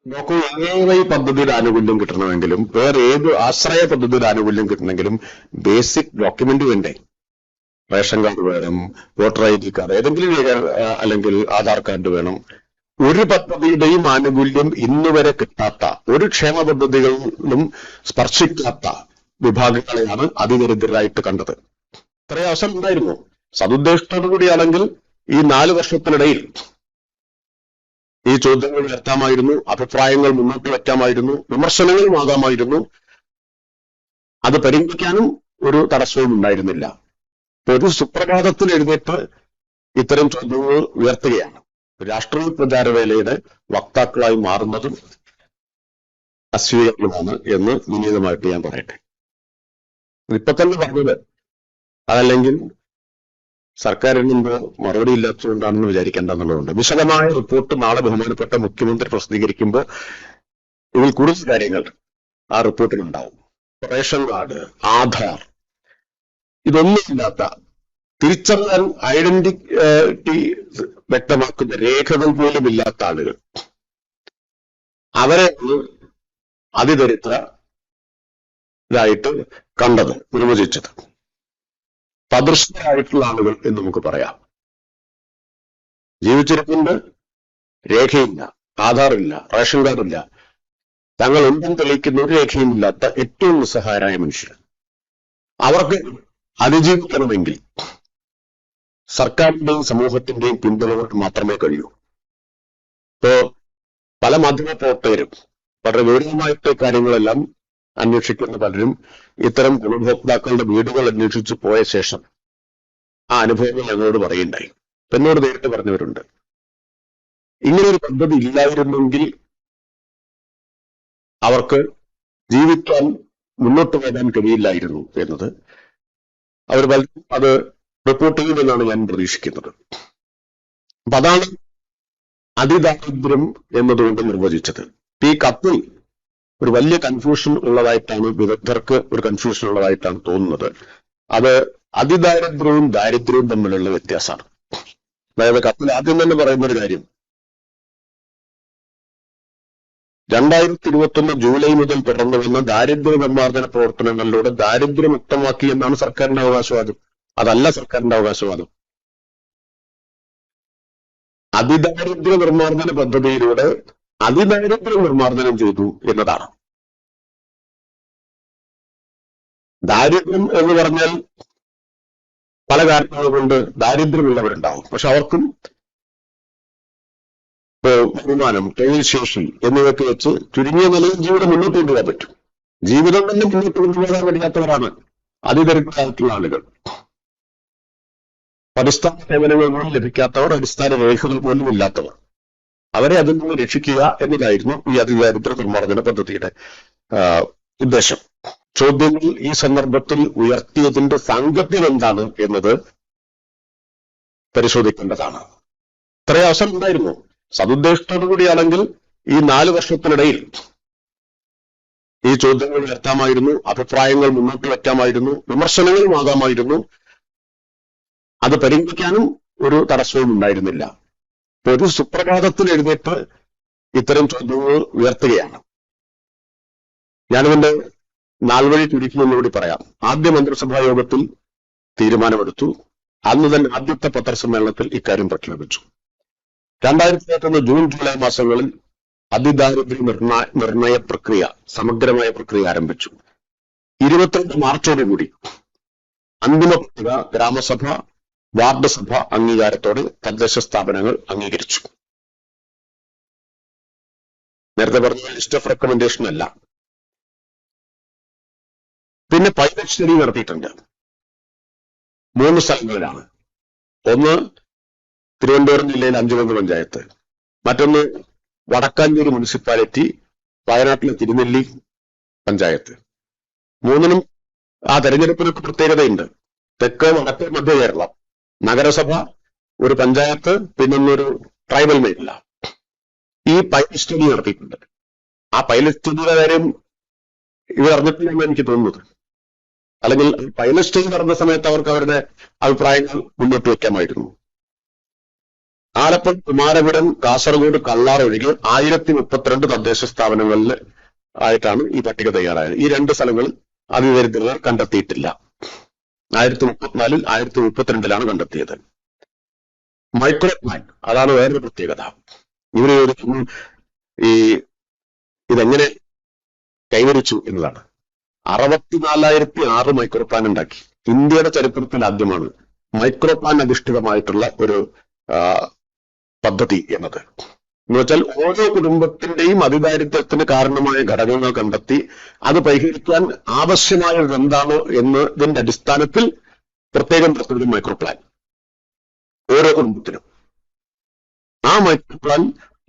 നോക്കൂ, ഏത് പദ്ധതിയുടെ ആനുകൂല്യം കിട്ടണമെങ്കിലും വേറെ ഏത് ആശ്രയ പദ്ധതിയുടെ ആനുകൂല്യം കിട്ടണമെങ്കിലും ബേസിക് ഡോക്യുമെന്റ് വേണ്ടേ? റേഷൻ കാർഡ് വേണം, വോട്ടർ ID കാർഡ്, ഏതെങ്കിലും അല്ലെങ്കിൽ ആധാർ കാർഡ് വേണം. ഒരു പദ്ധതിയുടെയും ആനുകൂല്യം ഇന്നുവരെ കിട്ടാത്ത, ഒരു ക്ഷേമ പദ്ധതികളിലും സ്പർശിക്കാത്ത വിഭാഗങ്ങളെയാണ് അതിദരിദ്രരായിട്ട് കണ്ടത്. ഇത്രയും അവസരം ഉണ്ടായിരുന്നു. സതുദ്ദേശത്തോടുകൂടിയാണെങ്കിൽ ഈ 4 വർഷത്തിനിടയിൽ ഈ ചോദ്യങ്ങൾ ഉയർത്താമായിരുന്നു, അഭിപ്രായങ്ങൾ മുന്നോട്ട് വയ്ക്കാമായിരുന്നു, വിമർശനങ്ങളും ആകാമായിരുന്നു. അത് പരിഗണിക്കാനും ഒരു തടസ്സവും ഉണ്ടായിരുന്നില്ല. ഒരു സുപ്രഭാതത്തിൽ എഴുന്നേറ്റ് ഇത്തരം ചോദ്യങ്ങൾ ഉയർത്തുകയാണ്. രാഷ്ട്രീയ പ്രചാരവേലയുടെ വക്താക്കളായി മാറുന്നതും അസ്വീകാര്യമാണ് എന്ന് വിനീതമായിട്ട് ഞാൻ പറയട്ടെ. ഇപ്പൊ തന്നെ പറഞ്ഞത് അതല്ലെങ്കിൽ സർക്കാരിൽ നിന്ന് മറുപടി ഇല്ലാത്തതുകൊണ്ടാണെന്ന് വിചാരിക്കേണ്ടെന്നുള്ളതുണ്ട്. വിശദമായ റിപ്പോർട്ട് നാളെ ബഹുമാനപ്പെട്ട മുഖ്യമന്ത്രി പ്രസിദ്ധീകരിക്കുമ്പോൾ ഇതിൽ കൂടുതൽ കാര്യങ്ങൾ ആ റിപ്പോർട്ടിലുണ്ടാവും. റേഷൻ കാർഡ്, ആധാർ, ഇതൊന്നുമില്ലാത്ത, തിരിച്ചറിയാൻ ഐഡന്റിറ്റി വ്യക്തമാക്കുന്ന രേഖകൾ പോലും ഇല്ലാത്ത ആളുകൾ, അവരെ അതിദരിദ്രരായിട്ട് കണ്ടത്, നിർവചിച്ചത്. സദൃശരായിട്ടുള്ള ആളുകൾ എന്ന് നമുക്ക് പറയാം. ജീവിച്ചിരിപ്പുണ്ട്, രേഖയില്ല, ആധാറില്ല, റേഷൻ കാർഡില്ല, തങ്ങൾ എന്തും തെളിയിക്കുന്ന ഒരു രേഖയുമില്ലാത്ത ഏറ്റവും നിസ്സഹായരായ മനുഷ്യർ. അവർക്ക് അതിജീവിക്കണമെങ്കിൽ സർക്കാരിന്റെയും സമൂഹത്തിന്റെയും പിന്തുണ കൊണ്ട് മാത്രമേ കഴിയൂ. ഇപ്പോ പല മാധ്യമ പ്രവർത്തകരും വളരെ ഗൗരവമായിട്ട് കാര്യങ്ങളെല്ലാം അന്വേഷിക്കുന്ന പലരും ഇത്തരം ഗുണഭോക്താക്കളുടെ വീടുകൾ അന്വേഷിച്ചു പോയ ശേഷം ആ അനുഭവങ്ങൾ ഞങ്ങളോട് പറയുണ്ടായി. എന്നോട് നേരിട്ട് പറഞ്ഞവരുണ്ട്, ഇങ്ങനൊരു പദ്ധതി ഇല്ലായിരുന്നെങ്കിൽ അവർക്ക് ജീവിക്കാൻ, മുന്നോട്ട് പോകാൻ കഴിയില്ലായിരുന്നു എന്നത് അവർ അത് റിപ്പോർട്ട് ചെയ്യുമെന്നാണ് ഞാൻ പ്രതീക്ഷിക്കുന്നത്. അപ്പൊ അതാണ് അതിദാരിദ്ര്യം എന്നതുകൊണ്ട് നിർവചിച്ചത്. ഈ കത്തിൽ ഒരു വലിയ കൺഫ്യൂഷൻ ഉള്ളതായിട്ടാണ്, വിദഗ്ധർക്ക് ഒരു കൺഫ്യൂഷൻ ഉള്ളതായിട്ടാണ് തോന്നുന്നത്. അത് അതിദാരിദ്ര്യവും ദാരിദ്ര്യവും തമ്മിലുള്ള വ്യത്യാസമാണ്. അതായത് കത്തിൽ ആദ്യം തന്നെ പറയുന്ന ഒരു കാര്യം, 2021 ജൂലൈ മുതൽ തുടർന്നു വന്ന ദാരിദ്ര്യ നിർമ്മാർജ്ജന പ്രവർത്തനങ്ങളിലൂടെ ദാരിദ്ര്യമുക്തമാക്കി എന്നാണ് സർക്കാരിന്റെ അവകാശവാദം. അതല്ല സർക്കാരിന്റെ അവകാശവാദം. അതിദാരിദ്ര്യ നിർമ്മാർജ്ജന പദ്ധതിയിലൂടെ അതിദാരിദ്ര്യ നിർമ്മാർജ്ജനം ചെയ്തു എന്നതാണ്. ദാരിദ്ര്യം എന്ന് പറഞ്ഞാൽ പല കാരണങ്ങൾ കൊണ്ട് ദാരിദ്ര്യമുള്ളവരുണ്ടാവും. പക്ഷെ അവർക്കും വരുമാനം, തൊഴിൽ ശേഷി എന്നിവയൊക്കെ വെച്ച് ചുരുങ്ങിയ നിലയിൽ ജീവിതം മുന്നോട്ട് കൊണ്ടുപോകാൻ പറ്റും. ജീവിതം തന്നെ മുന്നോട്ട് കൊണ്ടുപോകാൻ കഴിയാത്തവരാണ് അതിദരിദ്രരായിട്ടുള്ള ആളുകൾ. അടിസ്ഥാന സേവനങ്ങളൊന്നും ലഭിക്കാത്തവർ, അടിസ്ഥാന രേഖകൾ പോലും ഇല്ലാത്തവർ, അവരെ അതിൽ നിന്ന് രക്ഷിക്കുക എന്നതായിരുന്നു ഈ അതിദാരിദ്ര്യ നിർമ്മാർജ്ജന പദ്ധതിയുടെ ഉദ്ദേശം. ചോദ്യങ്ങൾ ഈ സന്ദർഭത്തിൽ ഉയർത്തിയതിന്റെ സാങ്കത്യം എന്താണ് എന്നത് പരിശോധിക്കേണ്ടതാണ്. ഇത്രയും അവസരം ഉണ്ടായിരുന്നു. സതുദ്ദേശത്തോടുകൂടിയാണെങ്കിൽ ഈ 4 വർഷത്തിനിടയിൽ ഈ ചോദ്യങ്ങൾ ഉയർത്താമായിരുന്നു, അഭിപ്രായങ്ങൾ മുന്നോട്ട് വയ്ക്കാമായിരുന്നു, വിമർശനങ്ങളും ആകാമായിരുന്നു. അത് പരിഗണിക്കാനും ഒരു തടസ്സവും ഉണ്ടായിരുന്നില്ല. ഒരു സുപ്രഭാതത്തിൽ എഴുന്നേറ്റ് ഇത്തരം ചോദ്യങ്ങൾ ഉയർത്തുകയാണ്. ഞാനിതിന്റെ നാൾവഴി ചുരുക്കുമെന്നുകൂടി പറയാം. ആദ്യ മന്ത്രിസഭാ യോഗത്തിൽ തീരുമാനമെടുത്തു. അന്ന് തന്നെ ആദ്യത്തെ പത്രസമ്മേളനത്തിൽ ഇക്കാര്യം പ്രഖ്യാപിച്ചു. 2021 ജൂൺ ജൂലൈ മാസങ്ങളിൽ അതിദാരിദ്ര്യ നിർണയ പ്രക്രിയ, സമഗ്രമായ പ്രക്രിയ ആരംഭിച്ചു. 22 മാർച്ചോടുകൂടി അന്തിമ പട്ടിക ഗ്രാമസഭ, വാർഡ് സഭ അംഗീകാരത്തോടെ തദ്ദേശ സ്ഥാപനങ്ങൾ അംഗീകരിച്ചു. നേരത്തെ പറഞ്ഞ ലിസ്റ്റ് ഓഫ് റെക്കമെൻഡേഷൻ അല്ല. പിന്നെ പൈലറ്റ് സ്റ്റഡി നടത്തിയിട്ടുണ്ട് 3 സ്ഥലങ്ങളിലാണ്. ഒന്ന് തിരുവനന്തപുരം ജില്ലയിലെ 5 പഞ്ചായത്ത്, മറ്റൊന്ന് വടക്കാഞ്ചേരി മുനിസിപ്പാലിറ്റി, വയനാട്ടിലെ തിരുനെല്ലി പഞ്ചായത്ത്. 3നും ആ തെരഞ്ഞെടുപ്പിനൊക്കെ പ്രത്യേകതയുണ്ട്. തെക്ക്, വടക്ക്, മധ്യ കേരളം, നഗരസഭ, ഒരു പഞ്ചായത്ത്, പിന്നൊന്നൊരു ട്രൈബൽ മേഖല. ഈ പൈലറ്റ് സ്റ്റഡി നടത്തിയിട്ടുണ്ട്. ആ പൈലറ്റ് സ്റ്റഡിയുടെ കാര്യം ഇവർ അറിഞ്ഞിട്ടില്ലെന്ന് എനിക്ക് തോന്നുന്നത്. അല്ലെങ്കിൽ പൈലറ്റ് സ്റ്റഡി നടന്ന സമയത്ത് അവർക്ക് അവരുടെ അഭിപ്രായങ്ങൾ മുന്നോട്ട് വയ്ക്കാമായിരുന്നു. ആലപ്പുഴ, കുമാരപുരം, കാസർഗോഡ്, കള്ളാർ ഒഴികെ 1032 തദ്ദേശ സ്ഥാപനങ്ങളിൽ ആയിട്ടാണ് ഈ പട്ടിക തയ്യാറായത്. ഈ 2 സ്ഥലങ്ങളിൽ അതിദരിദ്രർ കണ്ടെത്തിയിട്ടില്ല. 1034-ൽ 1032-ലാണ് കണ്ടെത്തിയത്. മൈക്രോ പ്ലാൻ, അതാണ് വേറൊരു പ്രത്യേകത. ഇവര് ഈ ഇതെങ്ങനെ കൈവരിച്ചു എന്നതാണ്. 64,006 മൈക്രോ പ്ലാൻ ഉണ്ടാക്കി. ഇന്ത്യയുടെ ചരിത്രത്തിൽ ആദ്യമാണ് മൈക്രോ പ്ലാൻ അധിഷ്ഠിതമായിട്ടുള്ള ഒരു പദ്ധതി എന്നത്. എന്ന് വെച്ചാൽ ഓരോ കുടുംബത്തിന്റെയും അതിദാരിദ്ര്യത്തിന് കാരണമായ ഘടകങ്ങൾ കണ്ടെത്തി അത് പരിഹരിക്കാൻ ആവശ്യമായത് എന്താണോ എന്നതിന്റെ അടിസ്ഥാനത്തിൽ പ്രത്യേകം പ്രത്യേക മൈക്രോ പ്ലാൻ ഓരോ കുടുംബത്തിനും. ആ മൈക്രോ പ്ലാൻ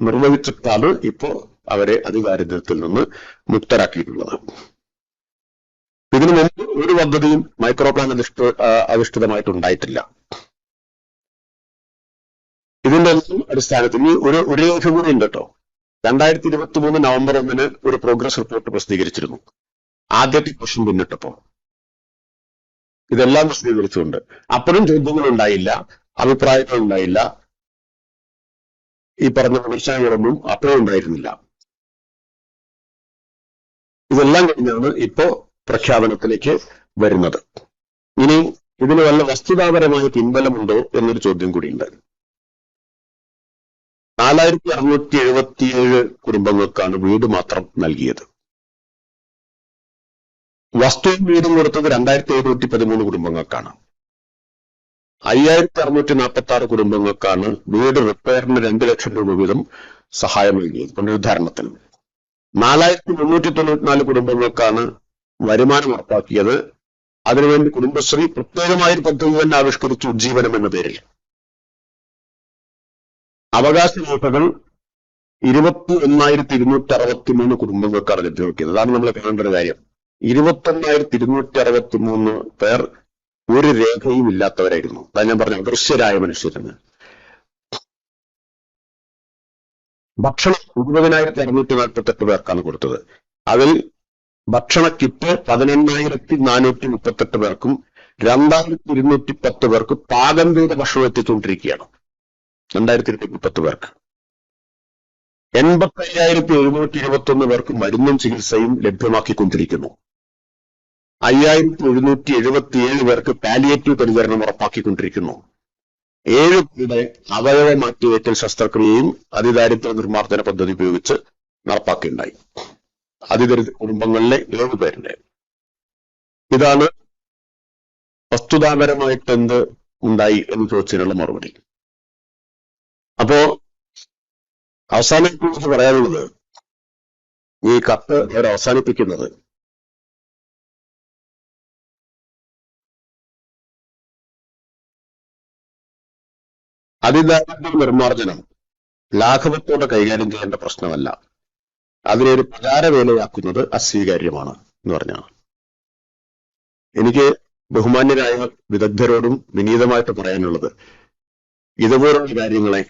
നിർവഹിച്ചിട്ടാണ് ഇപ്പോ അവരെ അതിദാരിദ്ര്യത്തിൽ നിന്ന് മുക്തരാക്കിയിട്ടുള്ളത്. ഇതിനു മുമ്പ് ഒരു പദ്ധതിയും മൈക്രോ പ്ലാൻ അധിഷ്ഠിതമായിട്ടുണ്ടായിട്ടില്ല. ഇതിന്റെ അടിസ്ഥാനത്തിൽ ഒരു രേഖ കൂടി ഉണ്ട് കേട്ടോ. 2023 നവംബർ 1 ഒരു പ്രോഗ്രസ് റിപ്പോർട്ട് പ്രസിദ്ധീകരിച്ചിരുന്നു. ആദ്യത്തെ ക്വസ്റ്റ്യൻ പിന്നിട്ടപ്പോ ഇതെല്ലാം പ്രസിദ്ധീകരിച്ചുകൊണ്ട് അപ്പോഴും ചോദ്യങ്ങൾ ഉണ്ടായില്ല, അഭിപ്രായങ്ങൾ ഉണ്ടായില്ല, ഈ പറഞ്ഞ വിമർശനങ്ങളൊന്നും അപ്പോഴും ഉണ്ടായിരുന്നില്ല. ഇതെല്ലാം കഴിഞ്ഞാണ് ഇപ്പോ പ്രഖ്യാപനത്തിലേക്ക് വരുന്നത്. ഇനി ഇതിന് വല്ല വസ്തുതാപരമായ പിൻബലമുണ്ടോ എന്നൊരു ചോദ്യം കൂടിയുണ്ട്. 4677 കുടുംബങ്ങൾക്കാണ് വീട് മാത്രം നൽകിയത്. വസ്തുവും വീടും കൊടുത്തത് 2713 കുടുംബങ്ങൾക്കാണ്. 5646 കുടുംബങ്ങൾക്കാണ് വീട് റിപ്പയറിന് 2 ലക്ഷം രൂപ വീതം സഹായം നൽകിയത്. ഉദാഹരണത്തിന് 4394 കുടുംബങ്ങൾക്കാണ് വരുമാനം ഉറപ്പാക്കിയത്. അതിനുവേണ്ടി കുടുംബശ്രീ പ്രത്യേകമായൊരു പദ്ധതി തന്നെ ആവിഷ്കരിച്ചു, ഉജ്ജീവനം എന്ന പേരിൽ. അവകാശ രേഖകൾ 21,263 കുടുംബങ്ങൾക്കാണ് ലഭ്യമാക്കിയത്. അതാണ് നമ്മൾ കാണേണ്ട ഒരു കാര്യം. 21,263 പേർ ഒരു രേഖയും ഇല്ലാത്തവരായിരുന്നു. അതാ ഞാൻ പറഞ്ഞ അദൃശ്യരായ മനുഷ്യരെന്ന്. ഭക്ഷണം 20,648 പേർക്കാണ് കൊടുത്തത്. അതിൽ ഭക്ഷണ കിറ്റ് 18,438 പേർക്കും 2,210 പേർക്ക് പാകം ചെയ്ത ഭക്ഷണം എത്തിച്ചുകൊണ്ടിരിക്കുകയാണ്. 2,210 പേർക്ക്. 85,721 പേർക്ക് മരുന്നും ചികിത്സയും ലഭ്യമാക്കിക്കൊണ്ടിരിക്കുന്നു. 5,777 പേർക്ക് പാലിയേറ്റീവ് പരിചരണം ഉറപ്പാക്കിക്കൊണ്ടിരിക്കുന്നു. 7 പേരുടെ അവയവ മാറ്റിവയ്ക്കൽ ശസ്ത്രക്രിയയും അതിദാരിദ്ര്യ നിർമ്മാർജ്ജന പദ്ധതി ഉപയോഗിച്ച് നടപ്പാക്കിയുണ്ടായി. അതിദരിദ്ര കുടുംബങ്ങളിലെ 7 പേരുടെ. ഇതാണ് വസ്തുതാപരമായിട്ട് എന്ത് ഉണ്ടായി എന്ന് ചോദിച്ചതിനുള്ള മറുപടി. അപ്പോ അവസാനത്തെക്കുറിച്ച് പറയാനുള്ളത്, ഈ കത്ത് അവർ അവസാനിപ്പിക്കുന്നത് അതിദാരിദ്ര്യ നിർമ്മാർജ്ജനം ലാഘവത്തോടെ കൈകാര്യം ചെയ്യേണ്ട പ്രശ്നമല്ല, അതിനെ ഒരു പ്രചാരവേലയാക്കുന്നത് അസ്വീകാര്യമാണ് എന്ന് പറഞ്ഞാണ്. എനിക്ക് ബഹുമാന്യരായ വിദഗ്ധരോടും വിനീതമായിട്ട് പറയാനുള്ളത്, ഇതുപോലുള്ള കാര്യങ്ങളെ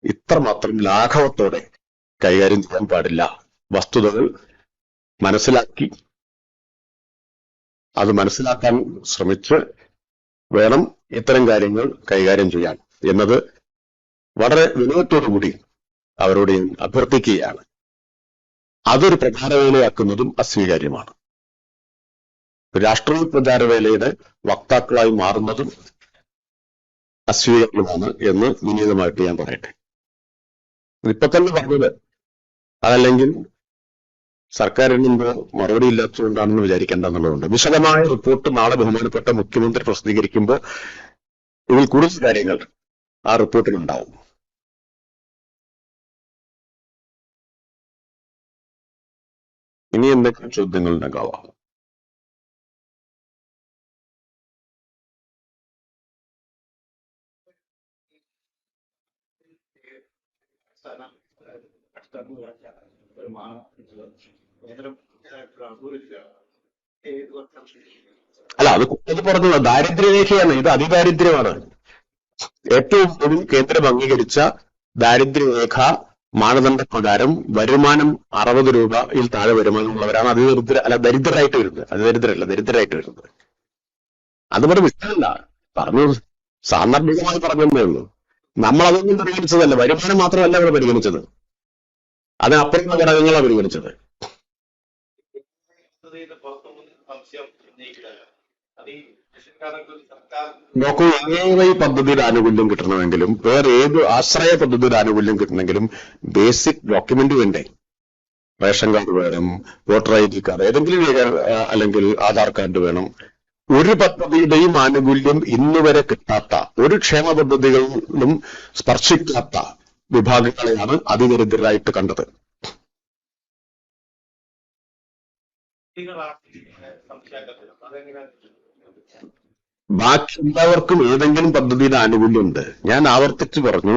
ഇത്രമാത്രം ലാഘവത്തോടെ കൈകാര്യം ചെയ്യാൻ പാടില്ല. വസ്തുതകൾ മനസ്സിലാക്കി അത് മനസ്സിലാക്കാൻ ശ്രമിച്ച് വേണം ഇത്തരം കാര്യങ്ങൾ കൈകാര്യം ചെയ്യാൻ എന്നത് വളരെ വിനയത്തോടുകൂടി അവരോട് ഞാൻ അഭ്യർത്ഥിക്കുകയാണ്. അതൊരു പ്രചാരവേലയാക്കുന്നതും അസ്വീകാര്യമാണ്. രാഷ്ട്രീയ പ്രചാരവേലയുടെ വക്താക്കളായി മാറുന്നതും അസ്വീകാര്യമാണ് എന്ന് വിനീതമായിട്ട് ഞാൻ പറയട്ടെ. ഇപ്പൊ തന്നെ പറഞ്ഞത് അതല്ലെങ്കിൽ സർക്കാരിന് മുമ്പ് മറുപടി ഇല്ലാത്തതുകൊണ്ടാണെന്ന് വിചാരിക്കേണ്ടെന്നുള്ളതുണ്ട്. വിശദമായ റിപ്പോർട്ട് നാളെ ബഹുമാനപ്പെട്ട മുഖ്യമന്ത്രി പ്രസിദ്ധീകരിക്കുമ്പോൾ ഇതിൽ കൂടുതൽ കാര്യങ്ങൾ ആ റിപ്പോർട്ടിലുണ്ടാവും. ഇനി എന്തൊക്കെ ചോദ്യങ്ങൾ ഉണ്ടാകാം? അല്ല, അത് പറഞ്ഞത് ദാരിദ്ര്യരേഖയാണ്. ഇത് അതിദാരിദ്ര്യമാണ്. ഏറ്റവും കൂടുതൽ കേന്ദ്രം അംഗീകരിച്ച ദാരിദ്ര്യരേഖ മാനദണ്ഡപ്രകാരം വരുമാനം 60 രൂപയിൽ താഴെ വരുമാനമുള്ളവരാണ് ദരിദ്രരായിട്ട് വരുന്നത്. ദരിദ്രരായിട്ട് വരുന്നത്. അത് ഇവിടെ വിഷയമല്ല, പറഞ്ഞു സാന്ദർഭികമായി പറഞ്ഞതേ ഉള്ളൂ. നമ്മൾ അതൊന്നും പരിഗണിച്ചതല്ല. വരുമാനം മാത്രമല്ല അവിടെ പരിഗണിച്ചത്, അതിനപ്പുറമുള്ള ഘടകങ്ങളാണ് പരിഗണിച്ചത്. നോക്കൂ, ഏത് പദ്ധതിയുടെ ആനുകൂല്യം കിട്ടണമെങ്കിലും, വേറെ ഏത് ആശ്രയ പദ്ധതിയുടെ ആനുകൂല്യം കിട്ടണമെങ്കിലും ബേസിക് ഡോക്യുമെന്റ് വേണ്ടേ? റേഷൻ കാർഡ് വേണം, വോട്ടർ ഐ ഡി കാർഡ്, ഏതെങ്കിലും അല്ലെങ്കിൽ ആധാർ കാർഡ് വേണം. ഒരു പദ്ധതിയുടെയും ആനുകൂല്യം ഇന്നുവരെ കിട്ടാത്ത, ഒരു ക്ഷേമ പദ്ധതികളിലും സ്പർശിക്കാത്ത വിഭാഗങ്ങളെയാണ് അതിദരിദ്രരായിട്ട് കണ്ടത്. ബാക്കി എല്ലാവർക്കും ഏതെങ്കിലും പദ്ധതിയുടെ ആനുകൂല്യമുണ്ട്. ഞാൻ ആവർത്തിച്ചു പറഞ്ഞു,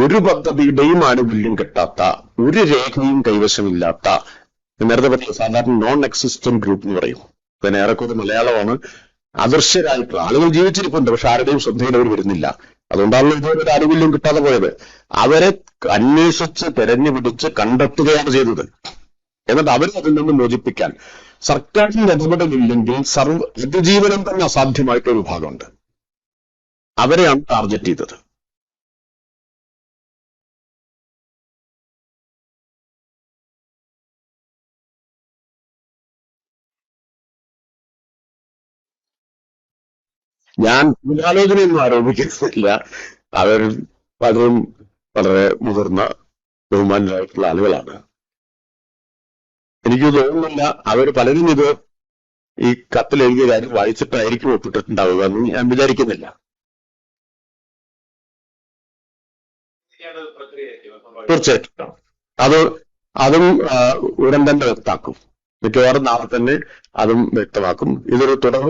ഒരു പദ്ധതിയുടെയും ആനുകൂല്യം കിട്ടാത്ത, ഒരു രേഖയും കൈവശമില്ലാത്ത, നേരത്തെ പറഞ്ഞ സാധാരണ നോൺ എക്സിസ്റ്റന്റ് ഗ്രൂപ്പ് എന്ന് പറയും. അതിന് ഏറെക്കുറെ മലയാളമാണ്. അദൃശ്യരായിട്ടുള്ള ആളുകൾ ജീവിച്ചിരിപ്പുണ്ട്, പക്ഷെ ആരുടെയും ശ്രദ്ധയിൽ അവർ വരുന്നില്ല. അതുകൊണ്ടാണല്ലോ ഇതുവരെ ഒരു ആനുകൂല്യം കിട്ടാതെ പോയത്. അവരെ അന്വേഷിച്ച് തെരഞ്ഞുപിടിച്ച് കണ്ടെത്തുകയാണ് ചെയ്തത്. എന്നിട്ട് അവരെ അതിൽ നിന്ന് മോചിപ്പിക്കാൻ സർക്കാരിന്റെ ഇടപെടലില്ലെങ്കിൽ അതിജീവനം തന്നെ അസാധ്യമായിട്ടൊരു വിഭാഗമുണ്ട്. അവരെയാണ് ടാർഗറ്റ് ചെയ്തത്. ഞാൻ ഗൂഢാലോചനയൊന്നും ആരോപിക്കുന്നില്ല. അവർ പലരും വളരെ മുതിർന്ന ബഹുമാനരായിട്ടുള്ള ആളുകളാണ്. എനിക്ക് തോന്നുന്നില്ല അവർ പലരും ഇത് ഈ കത്തിൽ എഴുതിയ കാര്യം വായിച്ചിട്ടായിരിക്കും ഒപ്പിട്ടിട്ടുണ്ടാവുക എന്ന് ഞാൻ വിചാരിക്കുന്നില്ല. തീർച്ചയായിട്ടും അതും ഉടൻ തന്നെ വ്യക്തമാക്കും. മിക്കവാറും നാളെ തന്നെ അതും വ്യക്തമാക്കും. ഇതൊരു തുടർ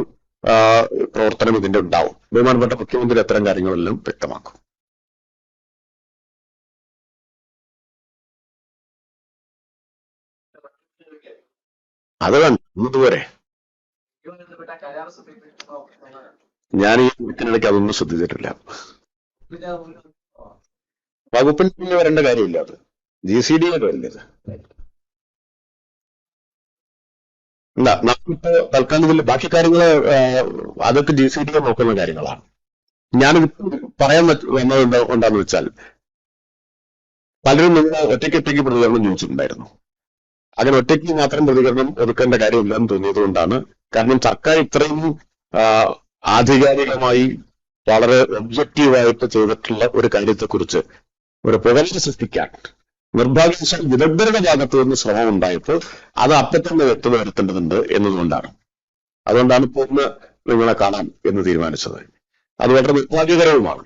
പ്രവർത്തനം ഇതിന്റെ ഉണ്ടാവും. ബഹുമാനപ്പെട്ട മുഖ്യമന്ത്രി അത്തരം കാര്യങ്ങളെല്ലാം വ്യക്തമാക്കും. അത് കണ്ടതുവരെ ഞാൻ ഈ ഇതിനിടയ്ക്ക് അതൊന്നും ശ്രദ്ധിച്ചിട്ടില്ല. വകുപ്പിൽ നിന്ന് വരേണ്ട കാര്യമില്ല, അത് GCD വരില്ലത്. എന്താ നമുക്കിപ്പോ തൽക്കാലത്തിൽ ബാക്കി കാര്യങ്ങള് അതൊക്കെ GCD നോക്കുന്ന കാര്യങ്ങളാണ്. ഞാൻ പറയാൻ വന്നത് എന്താന്ന് വെച്ചാൽ, പലരും നിങ്ങൾ ഒറ്റയ്ക്ക് പ്രതികരണം ചോദിച്ചിട്ടുണ്ടായിരുന്നു. അങ്ങനെ ഒറ്റയ്ക്ക് മാത്രം പ്രതികരണം ഒതുക്കേണ്ട കാര്യമില്ലെന്ന് തോന്നിയത് കൊണ്ടാണ്. കാരണം സർക്കാർ ഇത്രയും ആധികാരികമായി വളരെ ഒബ്ജക്റ്റീവായിട്ട് ചെയ്തിട്ടുള്ള ഒരു കാര്യത്തെക്കുറിച്ച് ഒരു പുകഴ്ച സൃഷ്ടിക്കാൻ നിർഭാഗ്യവശാൽ വിദഗ്ധരുടെ ഭാഗത്തു നിന്ന് ശ്രമം ഉണ്ടായപ്പോൾ അത് അപ്പം തന്നെ വ്യക്തത വരുത്തേണ്ടതുണ്ട് എന്നതുകൊണ്ടാണ്. അതുകൊണ്ടാണ് ഇപ്പോൾ ഇന്ന് നിങ്ങളെ കാണാൻ എന്ന് തീരുമാനിച്ചത്. അത് വളരെ നിർഭാഗ്യകരവുമാണ്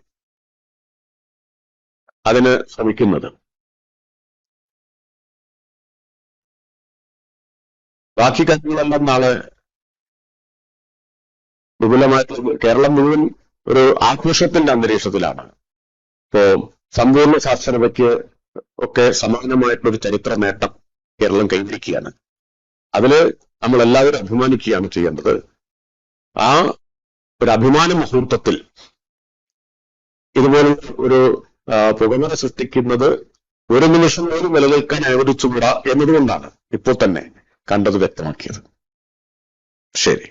അതിന് ശ്രമിക്കുന്നത്. ബാക്കി കാര്യങ്ങളെല്ലാം നാളെ വിപുലമായിട്ട് കേരളം മുഴുവൻ ഒരു ആഘോഷത്തിന്റെ അന്തരീക്ഷത്തിലാണ്. ഇപ്പോ സമ്പൂർണ്ണ സാക്ഷരതയ്ക്ക് ഒക്കെ സമാനമായിട്ടുള്ളൊരു ചരിത്ര നേട്ടം കേരളം കൈവരിക്കുകയാണ്. അതില് നമ്മൾ എല്ലാവരും അഭിമാനിക്കുകയാണ് ചെയ്യേണ്ടത്. ആ ഒരു അഭിമാന മുഹൂർത്തത്തിൽ ഇതുപോലെ ഒരു പുകമറ സൃഷ്ടിക്കുന്നത് ഒരു നിമിഷം പോലും നിലനിൽക്കാൻ അനുവദിച്ചുകൂടാ എന്നതുകൊണ്ടാണ് ഇപ്പോൾ തന്നെ കണ്ടത് വ്യക്തമാക്കിയത്. ശരി.